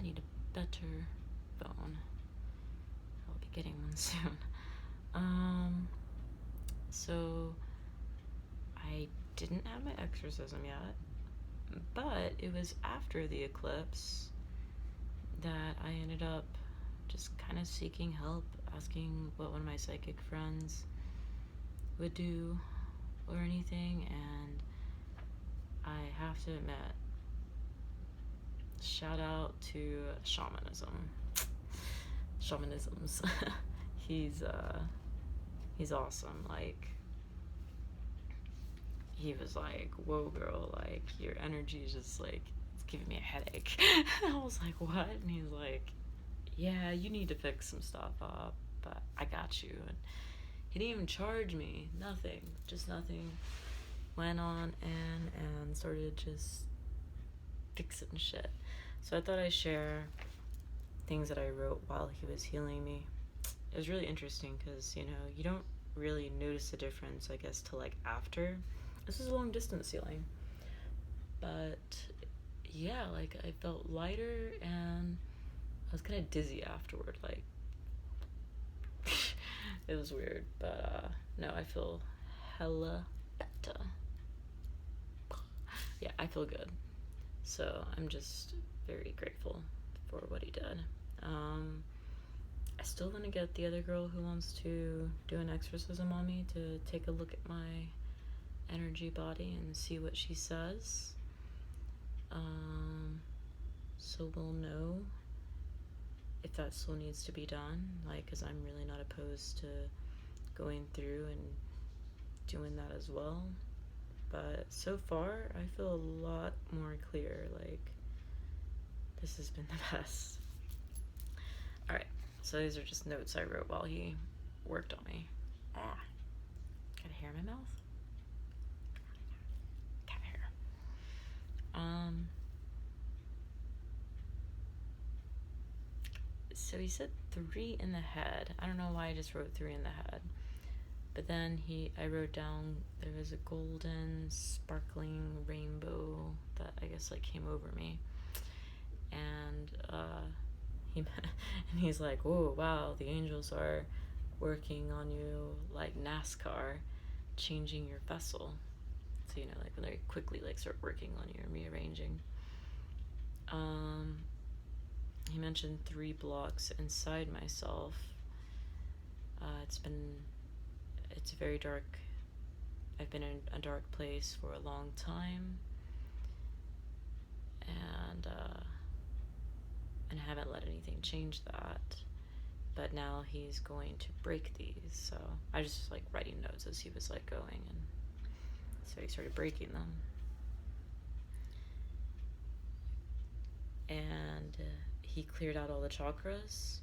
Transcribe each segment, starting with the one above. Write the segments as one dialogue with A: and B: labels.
A: need a better phone. I'll be getting one soon. So I didn't have my exorcism yet, but it was after the eclipse that I ended up just kind of seeking help, asking what one of my psychic friends would do or anything, and I have to admit, shout out to shamanisms. He's awesome. Like, he was like, whoa girl, like your energy is just like, it's giving me a headache. I was like, what? And he's like, yeah, you need to fix some stuff up, but I got you. And he didn't even charge me, nothing, just nothing. Went on and started just fixing shit. So I thought I'd share things that I wrote while he was healing me. It was really interesting because, you know, you don't really notice the difference, I guess, till like after. This was a long distance healing. But yeah, like I felt lighter and I was kind of dizzy afterward. Like, it was weird. But no, I feel hella better. Yeah, I feel good. So I'm just very grateful for what he did. I still want to get the other girl who wants to do an exorcism on me to take a look at my energy body and see what she says. So we'll know if that still needs to be done, like, because I'm really not opposed to going through and doing that as well. But so far, I feel a lot more clear. Like, this has been the best. Alright, so these are just notes I wrote while he worked on me. Got a hair in my mouth? Cat hair. So he said 3 in the head. I don't know why I just wrote 3 in the head. But then I wrote down there was a golden, sparkling rainbow that I guess like came over me. And he's like, "Whoa, wow, the angels are working on you like NASCAR, changing your vessel." So, you know, like when they quickly like start working on you and rearranging. He mentioned 3 blocks inside myself. It's very dark. I've been in a dark place for a long time, and I haven't let anything change that. But now he's going to break these, so I just like writing notes as he was like going, and so he started breaking them. And he cleared out all the chakras,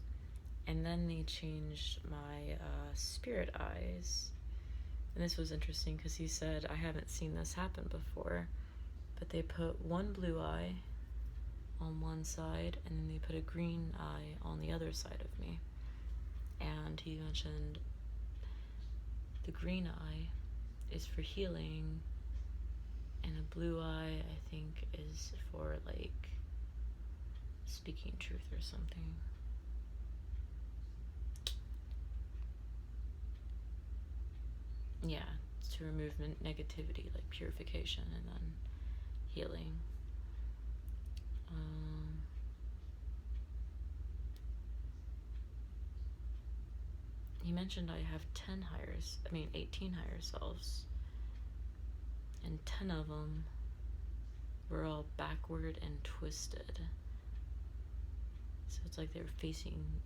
A: and then they changed my spirit eyes. And this was interesting because he said, I haven't seen this happen before, but they put one blue eye on one side and then they put a green eye on the other side of me. And he mentioned the green eye is for healing, and a blue eye, I think, is for like speaking truth or something. Yeah, it's to remove negativity, like purification and then healing. He mentioned I have 18 higher selves, and 10 of them were all backward and twisted. So it's like they were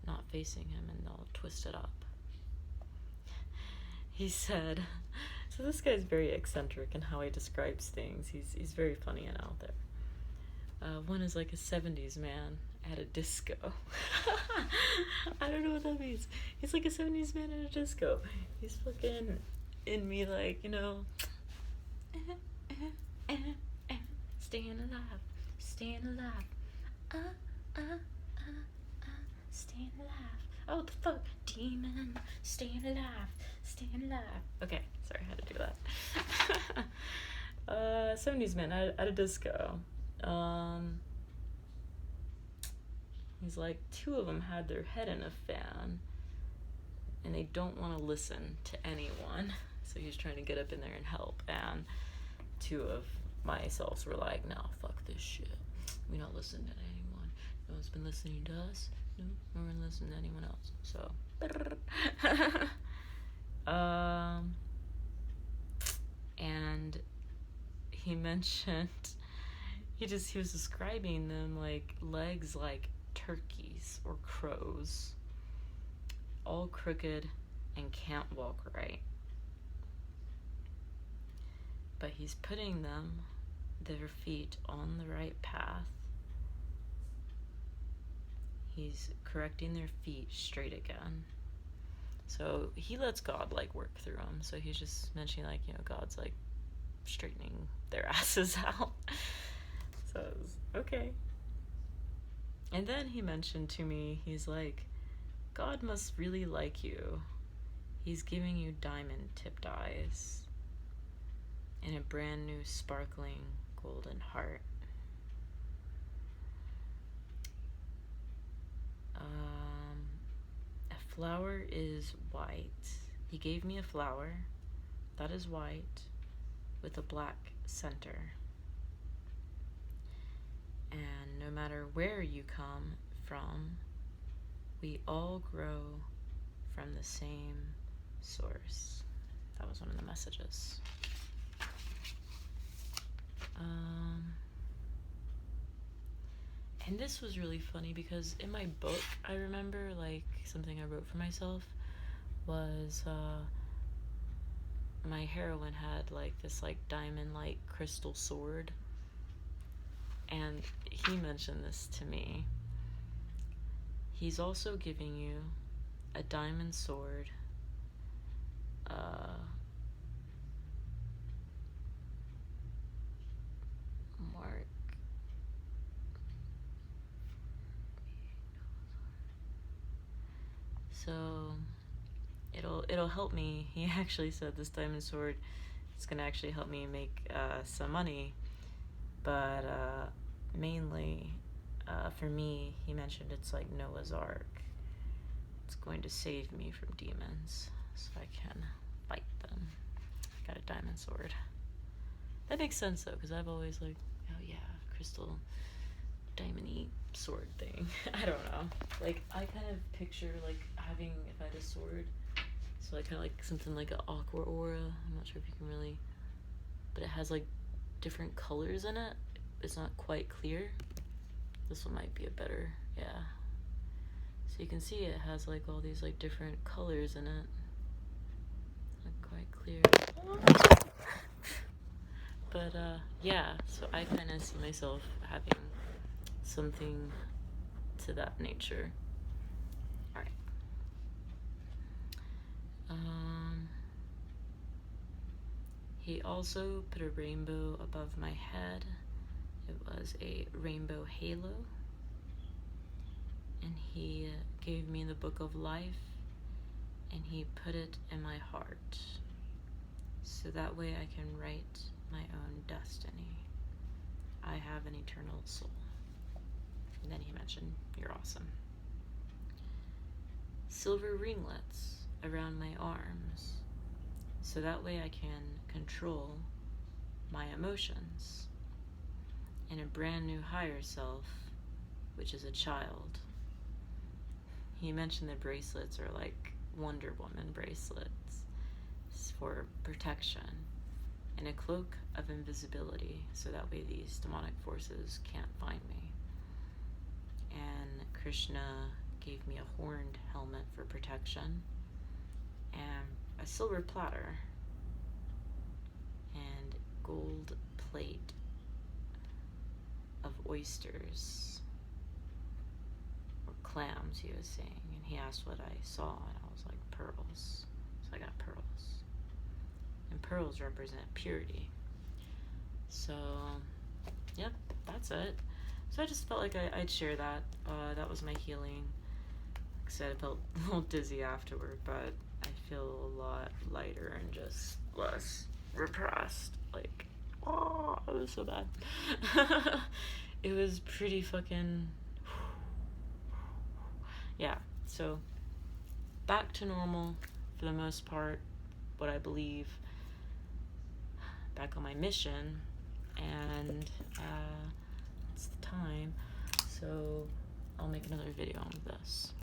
A: not facing him, and all twisted up. He said, so this guy's very eccentric in how he describes things. He's very funny and out there. One is like a 70s man at a disco. I don't know what that means. He's like a 70s man at a disco. He's fucking in me like, you know, staying alive, staying alive, staying alive. Oh, the fuck, demon, staying alive, staying alive. Okay, sorry, I had to do that. 70s man at a disco. he's like, 2 of them had their head in a fan, and they don't want to listen to anyone. So he's trying to get up in there and help, and 2 of myself were like, no, fuck this shit. We're not listening to anyone. No one's been listening to us. No, we're gonna listen to anyone else. So, and he mentioned, he was describing them like legs like turkeys or crows, all crooked and can't walk right. But he's putting their feet on the right path. He's correcting their feet straight again. So he lets God like work through them. So he's just mentioning like, you know, God's like straightening their asses out. So it was okay. And then he mentioned to me, he's like, God must really like you. He's giving you diamond tipped eyes and a brand new sparkling golden heart. A flower is white. He gave me a flower that is white with a black center. And no matter where you come from, we all grow from the same source. That was one of the messages. And this was really funny because in my book, I remember like something I wrote for myself was my heroine had like this like diamond like crystal sword, and he mentioned this to me. He's also giving you a diamond sword, mark. So it'll help me. He actually said this diamond sword is gonna actually help me make some money, but mainly for me, he mentioned it's like Noah's Ark. It's going to save me from demons so I can fight them. I got a diamond sword. That makes sense though, because I've always like, oh yeah, crystal diamond-y sword thing. I don't know. Like, I kind of picture like having, if I had a sword, so like kind of like something like an aqua aura. I'm not sure if you can really, but it has like different colors in it. It's not quite clear. This one might be a better, yeah. So you can see it has like all these like different colors in it. Not quite clear. But yeah, so I kind of see myself having something to that nature. Alright. He also put a rainbow above my head. It was a rainbow halo. And he gave me the book of life, and he put it in my heart. So that way I can write my own destiny. I have an eternal soul. And then he mentioned, you're awesome. Silver ringlets around my arms. So that way I can control my emotions. And a brand new higher self, which is a child. He mentioned the bracelets are like Wonder Woman bracelets for protection, and a cloak of invisibility, so that way these demonic forces can't find me. And Krishna gave me a horned helmet for protection, and a silver platter, and gold plate of oysters, or clams, he was saying. And he asked what I saw, and I was like, pearls. So I got pearls. And pearls represent purity. So, yep, that's it. So I just felt like I'd share that. That was my healing. Like I said, I felt a little dizzy afterward, but I feel a lot lighter and just less repressed. Like, oh, it was so bad. It was pretty fucking... yeah, so back to normal for the most part, what I believe, back on my mission, and it's the time, so I'll make another video on this.